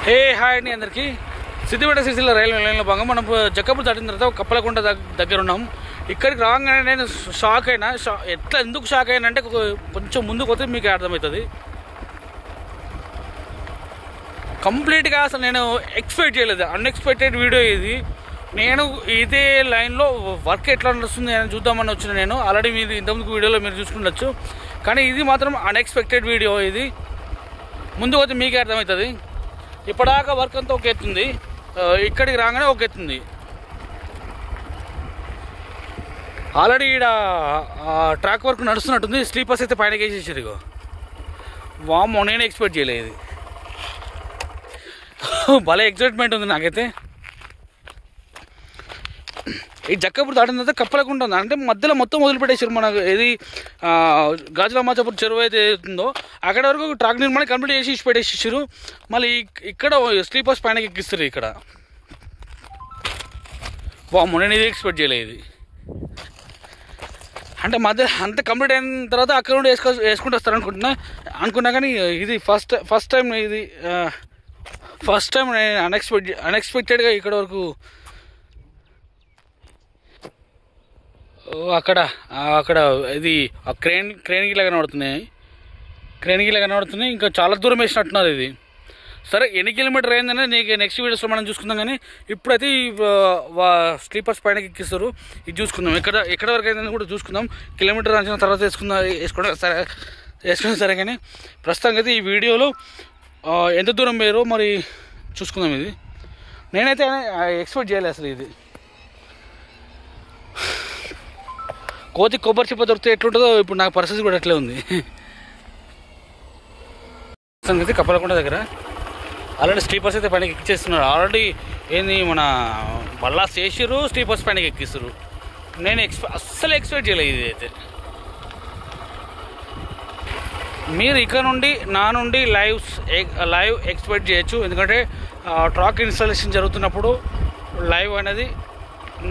Hey hi అండి అందరికీ. Siddipet Sircilla railway లైన్లో భాగంగా మనం జక్కపూర్ దాటిన తర్వాత కప్పలకుంట దగ్గర ఉన్నాం. ఇక్కడికి రాగానే నేను షాక్ అయినా. ఎందుకు షాక్ అయినా అంటే కొంచెం ముందుకు పోతే మీకు అర్థమవుతుంది. కంప్లీట్గా అసలు నేను ఎక్స్పెక్ట్ చేయలేదు, అన్ఎక్స్పెక్టెడ్ వీడియో ఇది. నేను ఇదే లైన్లో వర్క్ ఎట్లా నడుస్తుంది అని చూద్దామని వచ్చిన. నేను ఆల్రెడీ మీరు ఇంతకుముందు వీడియోలో మీరు చూసుకుండొచ్చు, కానీ ఇది మాత్రం అన్ఎక్స్పెక్టెడ్ వీడియో. ఇది ముందుకు పోతే మీకే అర్థమవుతుంది. ఇప్పటిదాకా వర్క్ అంతా ఒక ఎత్తుంది, ఇక్కడికి రాగానే ఒక ఎత్తుంది. ఆల్రెడీ ఇక్కడ ట్రాక్ వర్క్ నడుస్తున్నట్టుంది. స్లీపర్స్ అయితే పైన వేసేసారు. ఇగో వామ్మో, నేను ఎక్స్పెక్ట్ చేయలేదు. భలే ఎక్సైట్మెంట్ ఉంది నాకైతే. ఈ జక్కపూర్ దాటిన తర్వాత కప్పలకుంట ఉంది అంటే మధ్యలో మొత్తం వదిలిపెట్టేసారు. మనకు ఏది గాజుల మాచాపూర్ చెరువు అయితే అవుతుందో అక్కడ వరకు ట్రాక్ నిర్మాణం కంప్లీట్ చేసి పెట్టేసారు. మళ్ళీ ఇక్కడ స్లీపర్స్ పైన ఎక్కిస్తారు. ఇక్కడ వామ్మో, నేను ఇది ఎక్స్పెక్ట్ చేయలేదు. అంటే మధ్య అంత కంప్లీట్ అయిన తర్వాత అక్కడ నుండి వేసుకుంటూ వస్తారు అనుకున్నా కానీ ఇది ఫస్ట్ టైం. ఇది ఫస్ట్ టైం నేను అన్ఎక్స్పెక్టెడ్గా ఇక్కడ వరకు అక్కడ ఇది క్రేన్ గిలా కనబడుతున్నాయి. ఇంకా చాలా దూరం వేసినట్టున్నారు. ఇది సరే ఎన్ని కిలోమీటర్ అయిందనే నీకు నెక్స్ట్ వీడియోస్లో మనం చూసుకుందాం. కానీ ఇప్పుడైతే స్లీపర్స్ పైన ఎక్కిస్తారు. ఇది చూసుకుందాం. ఎక్కడ వరకు అయిందని కూడా చూసుకుందాం. కిలోమీటర్ అంచిన తర్వాత వేసుకున్నా సరే. కానీ ప్రస్తుతానికి అయితే ఈ వీడియోలో ఎంత దూరం వేరో మరి చూసుకుందాం. ఇది నేనైతే ఎక్స్పెక్ట్ చేయలేదు అసలు. ఇది కోతి కొబ్బరి చిప్ప దొరికితే ఎట్లుంటుందో ఇప్పుడు నాకు పరిస్థితి కూడా అట్లే ఉంది. సంగతి కప్పలకుంట దగ్గర ఆల్రెడీ స్లీపర్స్ అయితే పైనకి ఎక్కిచ్చేస్తున్నారు. ఆల్రెడీ ఏంది మన బల్లాస్ చేసిర్రు, స్లీపర్స్ పైనకి ఎక్కిస్తారు. నేను అస్సలు ఎక్స్పెక్ట్ చేయలేదు ఇది అయితే. మీరు ఇక్కడ నుండి నా నుండి లైవ్ ఎక్స్పెక్ట్ చేయొచ్చు. ఎందుకంటే ట్రాక్ ఇన్స్టాలేషన్ జరుగుతున్నప్పుడు లైవ్ అనేది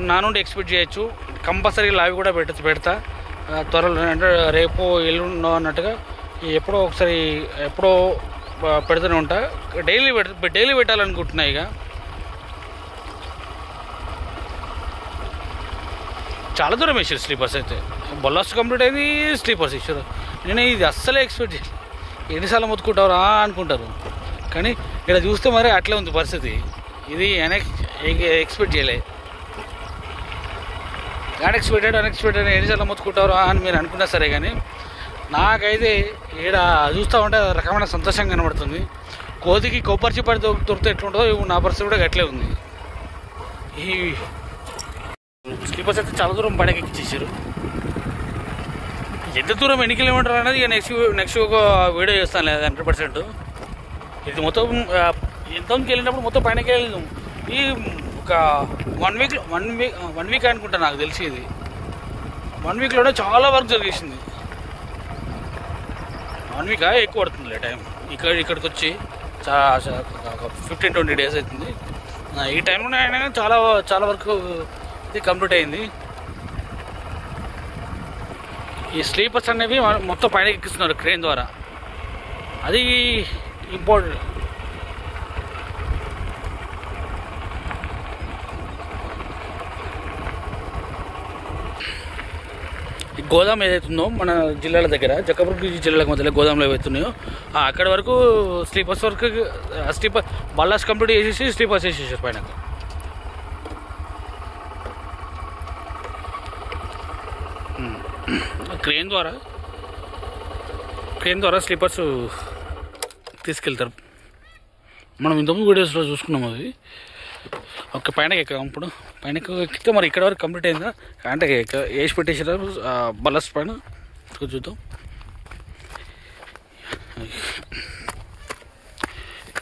నా నుండి ఎక్స్పెక్ట్ చేయొచ్చు. కంపల్సరీ లైవ్ కూడా పెడతా త్వరలో, అంటే రేపు ఎల్లుండో అన్నట్టుగా ఎప్పుడో పెడుతూనే ఉంటా. డైలీ పెట్టాలనుకుంటున్నా. ఇక చాలా దూరం వేసారు స్లీపర్స్ అయితే. బొల్లాస్ కంప్లీట్ అయింది, స్లీపర్స్ ఇచ్చారు. నేను ఇది అస్సలే ఎక్స్పెక్ట్ చేయలేదు. ఎన్నిసార్లు మొత్తుకుంటారా అనుకుంటారు, కానీ ఇక్కడ చూస్తే మరి అట్లే ఉంది పరిస్థితి. ఇది ఎక్స్పెక్ట్ చేయలేదు. అన్ఎక్స్పెక్టెడ్ ఎన్నిసార్లు మొత్తుకుంటారు అని మీరు అనుకున్నా సరే. కానీ నాకైతే ఇక్కడ చూస్తూ ఉంటే రకమైన సంతోషంగా కనబడుతుంది. కోతికి కొబ్బరి చిప్పటి దొరికితే ఎట్లుంటుందో నా పరిస్థితి కూడా అట్లే ఉంది. ఈ స్లీపర్స్ అయితే చాలా దూరం పైనకి ఎక్కిచ్చేసారు. ఎంత దూరం ఎన్ని కిలోమీటర్ అనేది నెక్స్ట్ ఒక వీడియో చేస్తాను లేదా 100%. ఇది మొత్తం ఎంతమందికి వెళ్ళినప్పుడు మొత్తం పైనకి వెళ్ళాము. ఈ ఒక వన్ వీక్ అనుకుంటా నాకు తెలిసి. ఇది 1 వీక్లోనే చాలా వర్క్ జరిగేసింది. 1 వీక్ ఎక్కువ పడుతుందిలే టైం. ఇక్కడికి వచ్చి 15-20 డేస్ అవుతుంది. ఈ టైంలోనే అయినా చాలా వరకు ఇది కంప్లీట్ అయింది. ఈ స్లీపర్స్ అనేవి మొత్తం పైన ఎక్కిస్తున్నారు క్రేన్ ద్వారా. అది ఇంపార్టెంట్. గోదాం ఏదైతుందో మన జిల్లాల దగ్గర, జక్కపూర్ జిల్లాలకు మధ్యలో గోదాంలో ఏవైతున్నాయో అక్కడ వరకు స్లీపర్స్ వరకు బల్లాస్ కంప్లీట్ చేసేసి స్లీపర్స్ వేసేసారు పైన. క్రేన్ ద్వారా స్లీపర్స్ తీసుకెళ్తారు. మనం ఇంతకుముందు వీడియోస్లో చూసుకున్నాం. అది ఓకే, పైనకి ఎక్కాం. ఇప్పుడు పైనకి ఎక్కితే మరి ఇక్కడ వరకు కంప్లీట్ అయిందా అంటే వేసి పెట్టేసారు బల్లస్ పైన. చూద్దాం.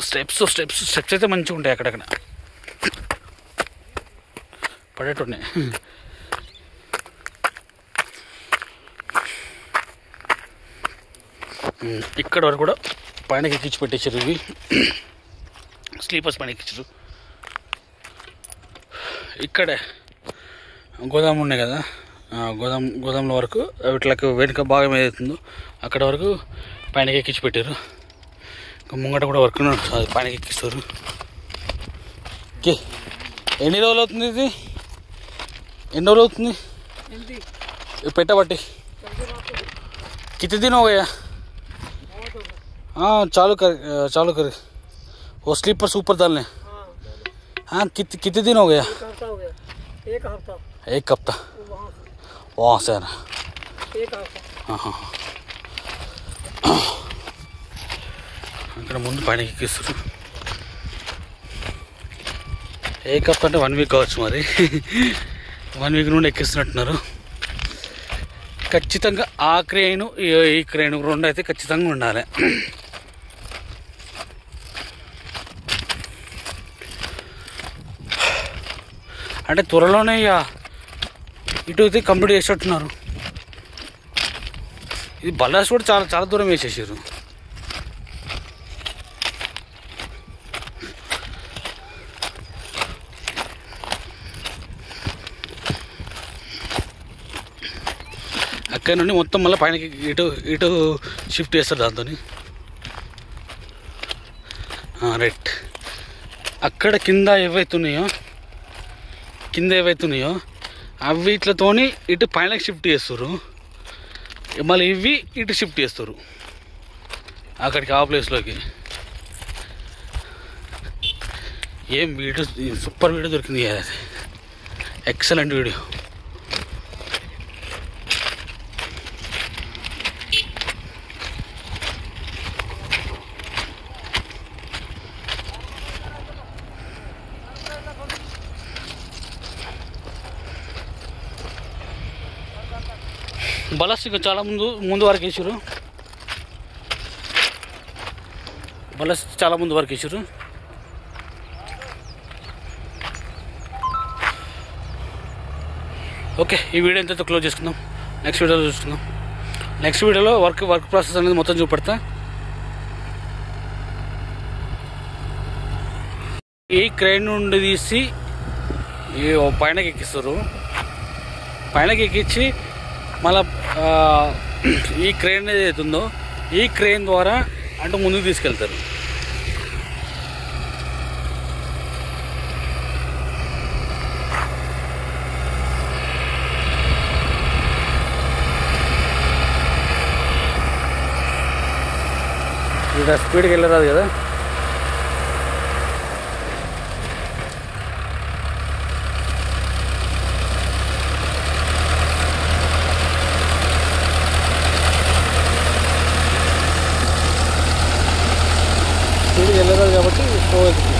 స్టెప్స్ అయితే మంచిగా ఉంటాయి. అక్కడక్కడ పడేటున్నాయి. ఇక్కడ వరకు కూడా పైనకి ఎక్కించి పెట్టేసారు. ఇవి స్లీపర్స్ పైన ఎక్కించారు. ఇక్కడే గోదాం ఉన్నాయి కదా, గోదాంల వరకు వీటికి వెనుక భాగం ఏదైతుందో అక్కడ వరకు పైనకి ఎక్కించి పెట్టారు. ముంగట కూడా వర్క్ అది పైనకి ఎక్కిస్తారు. ఓకే, ఎన్ని రోజులు అవుతుంది ఇది? ఎన్ని రోజులు అవుతుంది పెట్టబట్టి? कितने दिन हो गया? हाँ चालू कर वो स्लीपर्स ऊपर डालने. हाँ कितने दिन हो गया? एक हफ्ता वहाँ से ना. हाँ हाँ ఇక్కడ ముందు పైనకి ఎక్కిస్తారు. ఏ కప్ అంటే 1 వీక్ కావచ్చు, మరి 1 వీక్ నుండి ఎక్కిస్తున్నట్టున్నారు. ఖచ్చితంగా ఆ క్రేను ఈ క్రేను 2 అయితే ఖచ్చితంగా ఉండాలి. అంటే త్వరలోనే ఇక ఇటు అయితే కంప్లీట్ చేసేట్టున్నారు. ఇది బల్లాస్ కూడా చాలా చాలా దూరం వేసేసారు. అక్కడ నుండి మొత్తం మళ్ళీ పైనకి ఇటు షిఫ్ట్ చేస్తారు దాంతో. రైట్, అక్కడ కింద ఏవైతున్నాయో అవి ఇట్లతోని ఇటు పైనకి షిఫ్ట్ చేస్తారు. మళ్ళీ ఇవి ఇటు షిఫ్ట్ చేస్తారు అక్కడికి, ఆ ప్లేస్లోకి. ఏం వీడియో, సూపర్ వీడియో దొరికింది కదా, ఎక్సలెంట్ వీడియో. బలస్ ఇంకా చాలా ముందు వరకు వేసారు. బలస్ చాలా ముందు వరకు వేసారు. ఓకే, ఈ వీడియో ఎంతతో క్లోజ్ చేసుకుందాం. నెక్స్ట్ వీడియోలో చూసుకుందాం. నెక్స్ట్ వీడియోలో వర్క్ ప్రాసెస్ అనేది మొత్తం చూపెడతా. ఈ క్రేన్ నుండి తీసి ఈ పైనకి ఎక్కిస్తారు. పైనకి ఎక్కించి మళ్ళా ఈ క్రేన్ ఏదైతే ఉందో ఈ క్రేన్ ద్వారా అంటే ముందుకు తీసుకెళ్తారు. ఇక్కడ స్పీడ్కి వెళ్ళరాదు కదా. స్పీడ్కి వెళ్ళరాదు కాబట్టి స్లో అవుతుంది.